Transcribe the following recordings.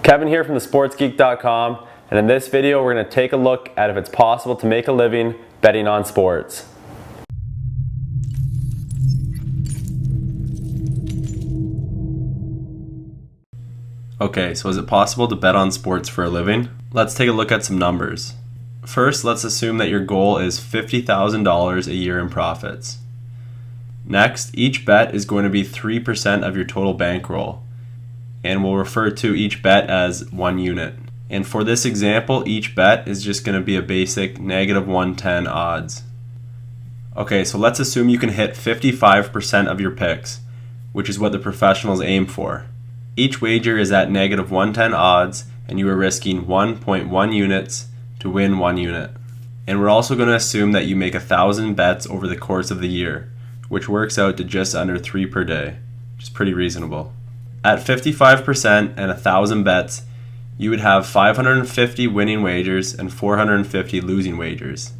Kevin here from thesportsgeek.com, and in this video we're going to take a look at if it's possible to make a living betting on sports. Okay, so is it possible to bet on sports for a living? Let's take a look at some numbers. First, let's assume that your goal is $50,000 a year in profits. Next, each bet is going to be 3% of your total bankroll, and we'll refer to each bet as 1 unit. And for this example, each bet is just going to be a basic -110 odds. Okay, so let's assume you can hit 55% of your picks, which is what the professionals aim for. Each wager is at -110 odds, and you are risking 1.1 units to win 1 unit. And we're also going to assume that you make 1,000 bets over the course of the year, which works out to just under 3 per day, which is pretty reasonable. At 55% and 1,000 bets, you would have 550 winning wagers and 450 losing wagers.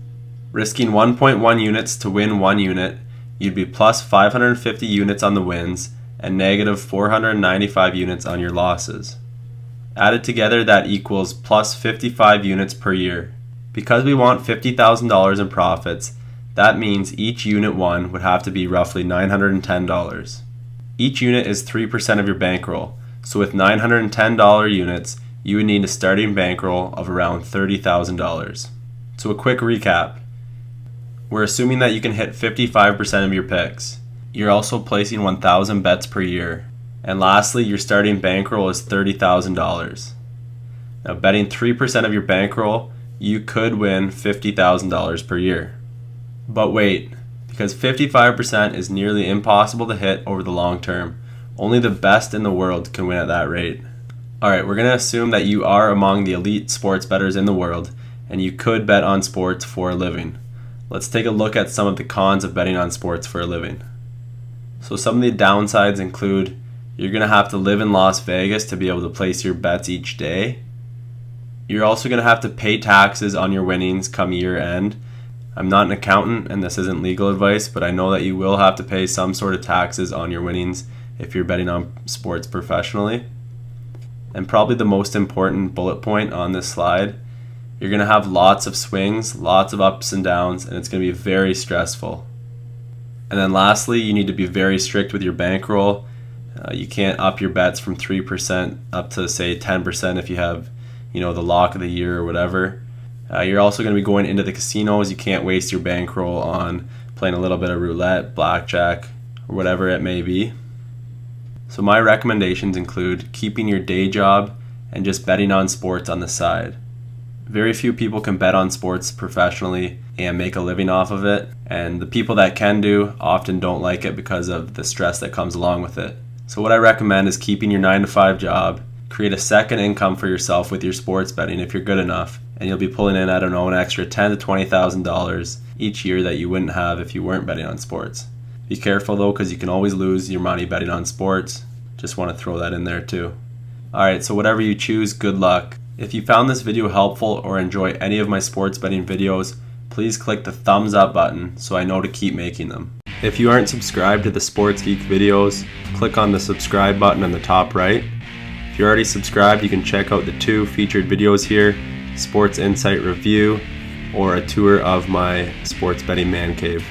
Risking 1.1 units to win 1 unit, you'd be plus 550 units on the wins and -495 units on your losses. Added together, that equals plus 55 units per year. Because we want $50,000 in profits, that means each unit won would have to be roughly $910. Each unit is 3% of your bankroll, so with $910 units, you would need a starting bankroll of around $30,000. So a quick recap. We're assuming that you can hit 55% of your picks. You're also placing 1,000 bets per year. And lastly, your starting bankroll is $30,000. Now, betting 3% of your bankroll, you could win $50,000 per year. But wait, because 55% is nearly impossible to hit over the long term. Only the best in the world can win at that rate. Alright, we're going to assume that you are among the elite sports bettors in the world, and you could bet on sports for a living. Let's take a look at some of the cons of betting on sports for a living. So some of the downsides include you're going to have to live in Las Vegas to be able to place your bets each day. You're also going to have to pay taxes on your winnings come year end. I'm not an accountant and this isn't legal advice, but I know that you will have to pay some sort of taxes on your winnings if you're betting on sports professionally. And probably the most important bullet point on this slide, you're going to have lots of swings, lots of ups and downs, and it's going to be very stressful. And then lastly, you need to be very strict with your bankroll. You can't up your bets from 3% up to say 10% if you have, the lock of the year or whatever. You're also going to be going into the casinos. You can't waste your bankroll on playing a little bit of roulette, blackjack, or whatever it may be. So my recommendations include keeping your day job and just betting on sports on the side. Very few people can bet on sports professionally and make a living off of it, and the people that can do often don't like it because of the stress that comes along with it. So what I recommend is keeping your 9-to-5 job, create a second income for yourself with your sports betting if you're good enough, and you'll be pulling in, an extra $10,000 to $20,000 each year that you wouldn't have if you weren't betting on sports. Be careful though, because you can always lose your money betting on sports. Just want to throw that in there too. Alright, so whatever you choose, good luck. If you found this video helpful or enjoy any of my sports betting videos, please click the thumbs up button so I know to keep making them. If you aren't subscribed to the Sports Geek videos, click on the subscribe button on the top right. If you're already subscribed, you can check out the 2 featured videos here, Sports Insight Review or a tour of my sports betting man cave.